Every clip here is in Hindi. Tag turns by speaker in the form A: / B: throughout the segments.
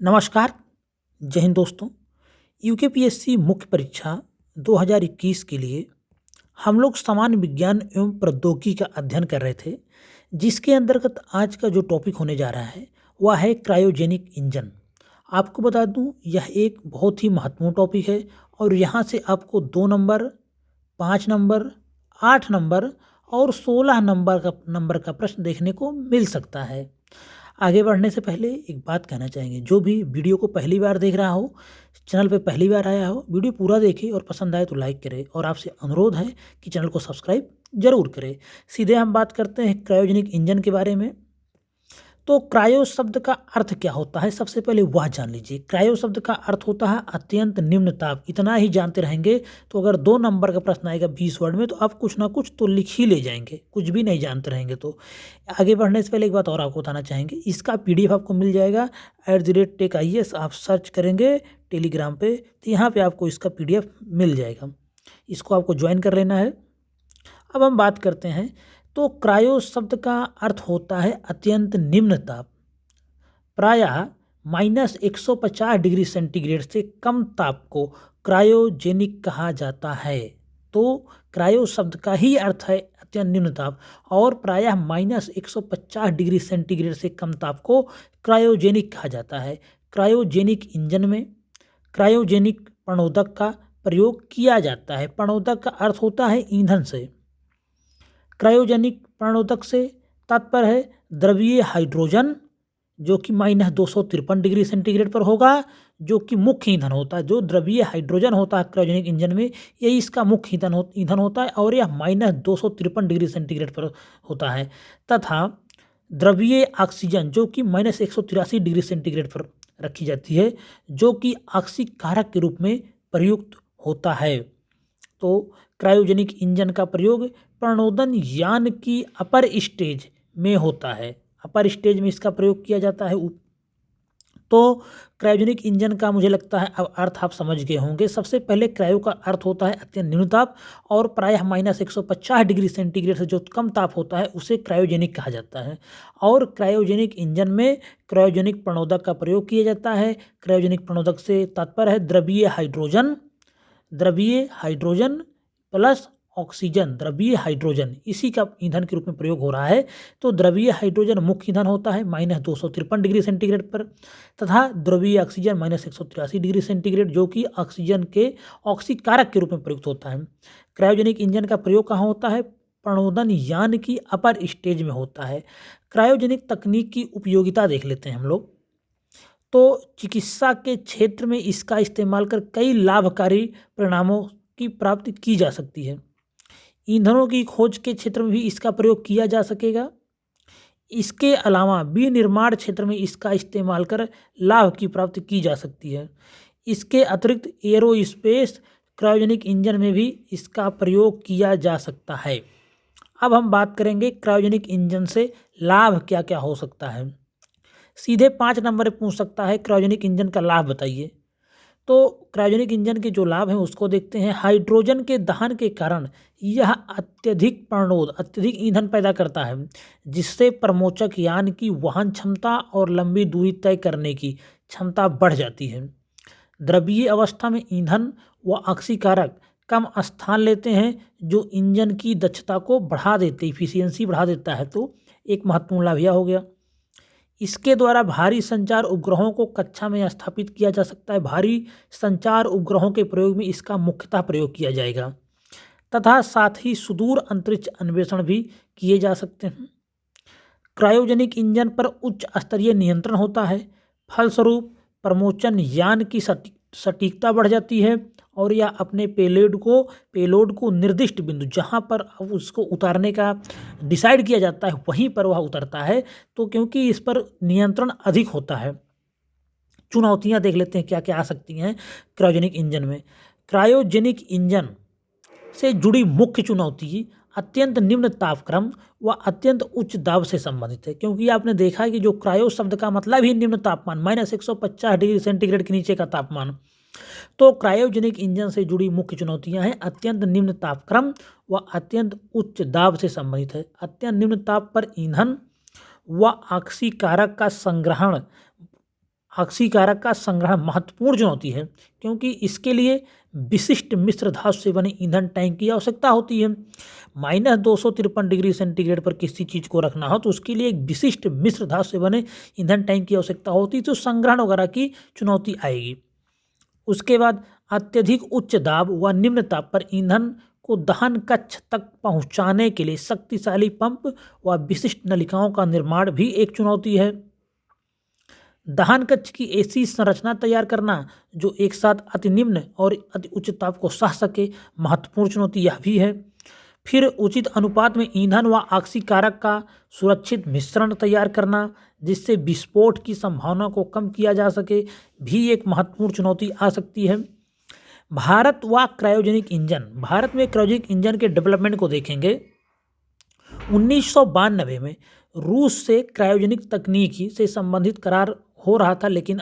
A: नमस्कार। जय हिंद दोस्तों। यूकेपीएससी मुख्य परीक्षा 2021 के लिए हम लोग सामान्य विज्ञान एवं प्रौद्योगिकी का अध्ययन कर रहे थे, जिसके अंतर्गत आज का जो टॉपिक होने जा रहा है वह है क्रायोजेनिक इंजन। आपको बता दूं, यह एक बहुत ही महत्वपूर्ण टॉपिक है और यहाँ से आपको 2 नंबर, 5 नंबर, 8 नंबर और 16 नंबर का प्रश्न देखने को मिल सकता है। आगे बढ़ने से पहले एक बात कहना चाहेंगे, जो भी वीडियो को पहली बार देख रहा हो, चैनल पे पहली बार आया हो, वीडियो पूरा देखे और पसंद आए तो लाइक करे और आपसे अनुरोध है कि चैनल को सब्सक्राइब जरूर करें। सीधे हम बात करते हैं क्रायोजेनिक इंजन के बारे में। तो क्रायो शब्द का अर्थ क्या होता है, सबसे पहले वह जान लीजिए। क्रायो शब्द का अर्थ होता है अत्यंत निम्न ताप। इतना ही जानते रहेंगे तो अगर 2 नंबर का प्रश्न आएगा 20 वर्ड में तो आप कुछ ना कुछ तो लिख ही ले जाएंगे, कुछ भी नहीं जानते रहेंगे तो। आगे बढ़ने से पहले एक बात और आपको बताना चाहेंगे, इसका PDF आपको मिल जाएगा @TechIAS। आप सर्च करेंगे टेलीग्राम पे तो यहाँ पे आपको इसका PDF मिल जाएगा, इसको आपको ज्वाइन कर लेना है। अब हम बात करते हैं, तो क्रायो शब्द का अर्थ होता है अत्यंत निम्न ताप। प्रायः -150 डिग्री सेंटीग्रेड से कम ताप को क्रायोजेनिक कहा जाता है। तो क्रायो शब्द का ही अर्थ है अत्यंत निम्न ताप और प्रायः -150 डिग्री सेंटीग्रेड से कम ताप को क्रायोजेनिक कहा जाता है। क्रायोजेनिक इंजन में क्रायोजेनिक प्रणोदक का प्रयोग किया जाता है। प्रणोदक का अर्थ होता है ईंधन से। क्रायोजेनिक प्रणोदक से तात्पर्य है द्रवीय हाइड्रोजन, जो कि -253 डिग्री सेंटीग्रेड पर होगा, जो कि मुख्य ईंधन होता है। जो द्रवीय हाइड्रोजन होता है क्रायोजेनिक इंजन में, यही इसका मुख्य ईंधन होता है और यह -253 डिग्री सेंटीग्रेड पर होता है। तथा द्रवीय ऑक्सीजन, जो कि -183 डिग्री सेंटीग्रेड पर रखी जाती है, जो कि ऑक्सीकारक के रूप में प्रयुक्त होता है। तो क्रायोजेनिक इंजन का प्रयोग प्रणोदन यान की अपर स्टेज में होता है। अपर स्टेज में इसका प्रयोग किया जाता है। तो क्रायोजेनिक इंजन का मुझे लगता है अब अर्थ आप समझ गए होंगे। सबसे पहले क्रायो का अर्थ होता है अत्यंत निम्न ताप और प्रायः -150 डिग्री सेंटीग्रेड से जो कम ताप होता है उसे क्रायोजेनिक कहा जाता है। और क्रायोजेनिक इंजन में क्रायोजेनिक प्रणोदक का प्रयोग किया जाता है। क्रायोजेनिक प्रणोदक से तात्पर्य है द्रवीय हाइड्रोजन प्लस ऑक्सीजन, द्रवीय हाइड्रोजन, इसी का ईंधन के रूप में प्रयोग हो रहा है। तो द्रवीय हाइड्रोजन मुख्य ईंधन होता है -253 डिग्री सेंटीग्रेड पर, तथा द्रवीय ऑक्सीजन -183 डिग्री सेंटीग्रेड, जो कि ऑक्सीजन के ऑक्सीकारक के रूप में प्रयुक्त होता है। क्रायोजेनिक इंजन का प्रयोग कहाँ होता है? प्रणोदन यान की अपर स्टेज में होता है। क्रायोजेनिक तकनीक की उपयोगिता देख लेते हैं हम लोग। तो चिकित्सा के क्षेत्र में इसका इस्तेमाल कर कई लाभकारी परिणामों की प्राप्ति की जा सकती है। ईंधनों की खोज के क्षेत्र में भी इसका प्रयोग किया जा सकेगा। इसके अलावा विनिर्माण क्षेत्र में इसका इस्तेमाल कर लाभ की प्राप्ति की जा सकती है। इसके अतिरिक्त एरोस्पेस क्रायोजेनिक इंजन में भी इसका प्रयोग किया जा सकता है। अब हम बात करेंगे क्रायोजेनिक इंजन से लाभ क्या क्या हो सकता है। सीधे 5 नंबर पूछ सकता है क्रायोजेनिक इंजन का लाभ बताइए। तो क्रायोजेनिक इंजन के जो लाभ हैं उसको देखते हैं। हाइड्रोजन के दहन के कारण यह अत्यधिक ईंधन पैदा करता है, जिससे प्रमोचक यान की वहन क्षमता और लंबी दूरी तय करने की क्षमता बढ़ जाती है। द्रवीय अवस्था में ईंधन व ऑक्सीकारक कम स्थान लेते हैं, जो इंजन की दक्षता को बढ़ा देते, इफिशियंसी बढ़ा देता है। तो एक महत्वपूर्ण लाभ यह हो गया। इसके द्वारा भारी संचार उपग्रहों को कक्षा में स्थापित किया जा सकता है। भारी संचार उपग्रहों के प्रयोग में इसका मुख्यतः प्रयोग किया जाएगा, तथा साथ ही सुदूर अंतरिक्ष अन्वेषण भी किए जा सकते हैं। क्रायोजेनिक इंजन पर उच्च स्तरीय नियंत्रण होता है। फलस्वरूप प्रमोचन यान की सटीकता बढ़ जाती है और यह अपने पेलोड को निर्दिष्ट बिंदु, जहां पर उसको उतारने का डिसाइड किया जाता है, वहीं पर वह उतरता है। तो क्योंकि इस पर नियंत्रण अधिक होता है। चुनौतियां देख लेते हैं क्या क्या आ सकती हैं क्रायोजेनिक इंजन में। क्रायोजेनिक इंजन से जुड़ी मुख्य चुनौती अत्यंत निम्न तापक्रम व अत्यंत उच्च दाब से संबंधित है। क्योंकि आपने देखा है कि जो क्रायो शब्द का मतलब ही निम्न तापमान, -150 डिग्री सेंटीग्रेड के नीचे का तापमान। तो क्रायोजेनिक इंजन से जुड़ी मुख्य चुनौतियां हैं अत्यंत निम्न तापक्रम व अत्यंत उच्च दाब से संबंधित है। अत्यंत निम्न ताप पर ईंधन व ऑक्सीकारक का संग्रहण ऑक्सीकारक का संग्रहण महत्वपूर्ण चुनौती है, क्योंकि इसके लिए विशिष्ट मिश्र धातु से बने ईंधन टैंक की आवश्यकता होती है। -253 डिग्री सेंटीग्रेड पर किसी चीज़ को रखना हो तो उसके लिए एक विशिष्ट मिश्र धातु से बने ईंधन टैंक की आवश्यकता होती है, तो संग्रहण वगैरह की चुनौती आएगी। उसके बाद अत्यधिक उच्च दाब व निम्न ताप पर ईंधन को दहन कक्ष तक पहुंचाने के लिए शक्तिशाली पंप व विशिष्ट नलिकाओं का निर्माण भी एक चुनौती है। दहन कक्ष की ऐसी संरचना तैयार करना जो एक साथ अति निम्न और अति उच्च ताप को सह सके, महत्वपूर्ण चुनौती यह भी है। फिर उचित अनुपात में ईंधन व ऑक्सीकारक का सुरक्षित मिश्रण तैयार करना जिससे विस्फोट की संभावना को कम किया जा सके, भी एक महत्वपूर्ण चुनौती आ सकती है। भारत व क्रायोजेनिक इंजन, भारत में क्रायोजेनिक इंजन के डेवलपमेंट को देखेंगे। 1992 में रूस से क्रायोजेनिक तकनीकी से संबंधित करार हो रहा था, लेकिन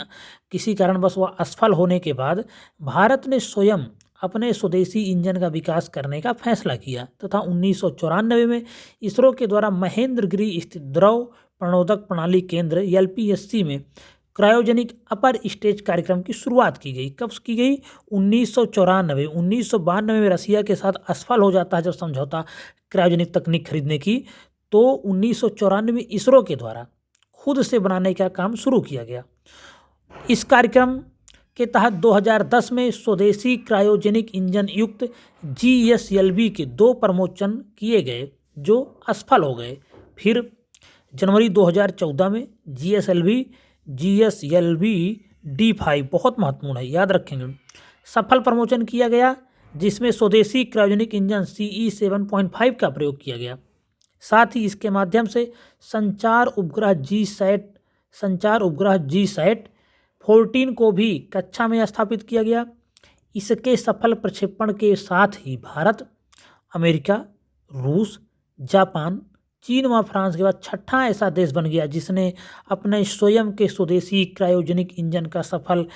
A: किसी कारणवश वह असफल होने के बाद भारत ने स्वयं अपने स्वदेशी इंजन का विकास करने का फैसला किया तथा 1994 में इसरो के द्वारा महेंद्रगिरी स्थित द्रव प्रणोदक प्रणाली केंद्र LPSC में क्रायोजेनिक अपर स्टेज कार्यक्रम की शुरुआत की गई। कब की गई? 1994। 1992 में रसिया के साथ असफल हो जाता है जब समझौता क्रायोजेनिक तकनीक खरीदने की, तो 1994 में इसरो के द्वारा खुद से बनाने का काम शुरू किया गया। इस कार्यक्रम के तहत 2010 में स्वदेशी क्रायोजेनिक इंजन युक्त GSLV के 2 प्रमोचन किए गए जो असफल हो गए। फिर जनवरी 2014 में GSLV D5 बहुत महत्वपूर्ण है, याद रखेंगे, सफल प्रमोचन किया गया जिसमें स्वदेशी क्रायोजेनिक इंजन CE 7.5 का प्रयोग किया गया। साथ ही इसके माध्यम से संचार उपग्रह GSAT 14 को भी कक्षा में स्थापित किया गया। इसके सफल प्रक्षेपण के साथ ही भारत, अमेरिका, रूस, जापान, चीन व फ्रांस के बाद छठा ऐसा देश बन गया जिसने अपने स्वयं के स्वदेशी क्रायोजेनिक इंजन का सफल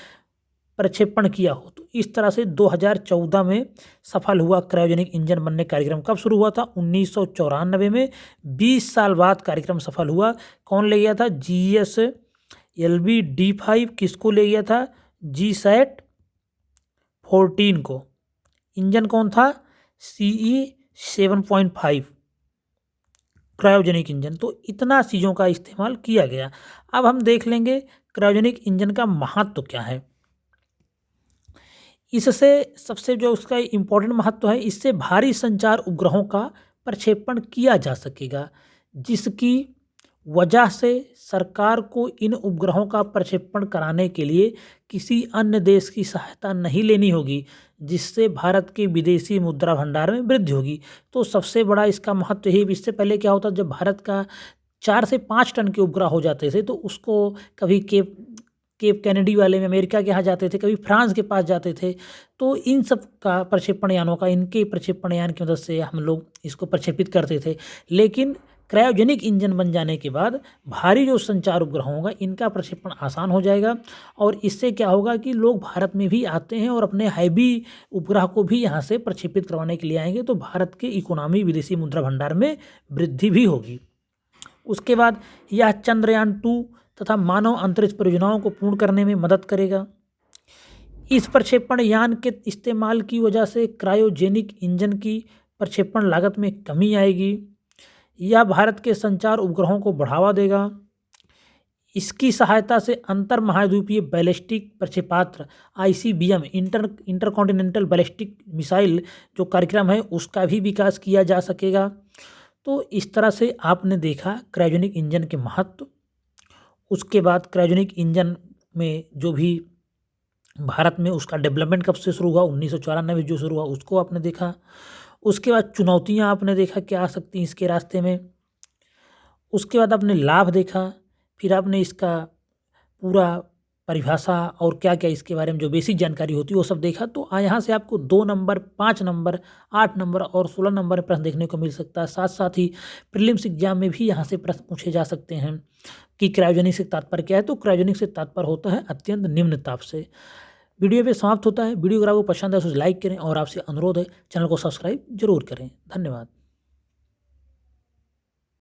A: प्रक्षेपण किया हो। तो इस तरह से 2014 में सफल हुआ क्रायोजेनिक इंजन बनने कार्यक्रम। कब शुरू हुआ था? 1994 में। 20 साल बाद कार्यक्रम सफल हुआ। कौन ले गया था? GSLV D5 किसको ले गया था? GSAT 14 को। इंजन कौन था? CE 7.5 cryogenic engine. तो इतना चीज़ों का इस्तेमाल किया गया। अब हम देख लेंगे क्रायोजेनिक इंजन का महत्व क्या है। इससे सबसे जो उसका इम्पोर्टेंट महत्व है, इससे भारी संचार उपग्रहों का प्रक्षेपण किया जा सकेगा, जिसकी वजह से सरकार को इन उपग्रहों का प्रक्षेपण कराने के लिए किसी अन्य देश की सहायता नहीं लेनी होगी, जिससे भारत के विदेशी मुद्रा भंडार में वृद्धि होगी। तो सबसे बड़ा इसका महत्व ही, इससे पहले क्या होता, जब भारत का 4 से 5 टन के उपग्रह हो जाते थे तो उसको कभी केप कैनेडी वाले में अमेरिका के यहाँ जाते थे, कभी फ्रांस के पास जाते थे। तो इन सब का प्रक्षेपण यानों का, इनके प्रक्षेपण यान की मदद से हम लोग इसको प्रक्षेपित करते थे। लेकिन क्रायोजेनिक इंजन बन जाने के बाद भारी जो संचार उपग्रह होगा इनका प्रक्षेपण आसान हो जाएगा, और इससे क्या होगा कि लोग भारत में भी आते हैं और अपने हैवी उपग्रह को भी यहाँ से प्रक्षेपित करवाने के लिए आएंगे, तो भारत के इकोनॉमी विदेशी मुद्रा भंडार में वृद्धि भी होगी। उसके बाद यह चंद्रयान 2 तथा मानव अंतरिक्ष परियोजनाओं को पूर्ण करने में मदद करेगा। इस प्रक्षेपण यान के इस्तेमाल की वजह से क्रायोजेनिक इंजन की प्रक्षेपण लागत में कमी आएगी। यह भारत के संचार उपग्रहों को बढ़ावा देगा। इसकी सहायता से अंतर महाद्वीपीय बैलिस्टिक प्रक्षेपास्त्र ICBM इंटरकॉन्टिनेंटल बैलिस्टिक मिसाइल जो कार्यक्रम है उसका भी विकास किया जा सकेगा। तो इस तरह से आपने देखा क्रायोजेनिक इंजन के महत्व। उसके बाद क्रायोजेनिक इंजन में जो भी भारत में उसका डेवलपमेंट कब से शुरू हुआ, 1994 में जो शुरू हुआ उसको आपने देखा। उसके बाद चुनौतियां आपने देखा क्या आ सकती हैं इसके रास्ते में। उसके बाद आपने लाभ देखा, फिर आपने इसका पूरा परिभाषा और क्या क्या इसके बारे में जो बेसिक जानकारी होती है वो सब देखा। तो यहाँ से आपको 2 नंबर, 5 नंबर, 8 नंबर और 16 नंबर प्रश्न देखने को मिल सकता है। साथ साथ ही प्रीलिम्स एग्जाम में भी यहाँ से प्रश्न पूछे जा सकते हैं कि क्रायोजेनिक से तात्पर्य क्या है। तो क्रायोजेनिक से तात्पर्य होता है अत्यंत निम्न ताप से। वीडियो पे समाप्त होता है। वीडियो अगर आपको पसंद है तो लाइक करें, और आपसे अनुरोध है चैनल को सब्सक्राइब जरूर करें। धन्यवाद।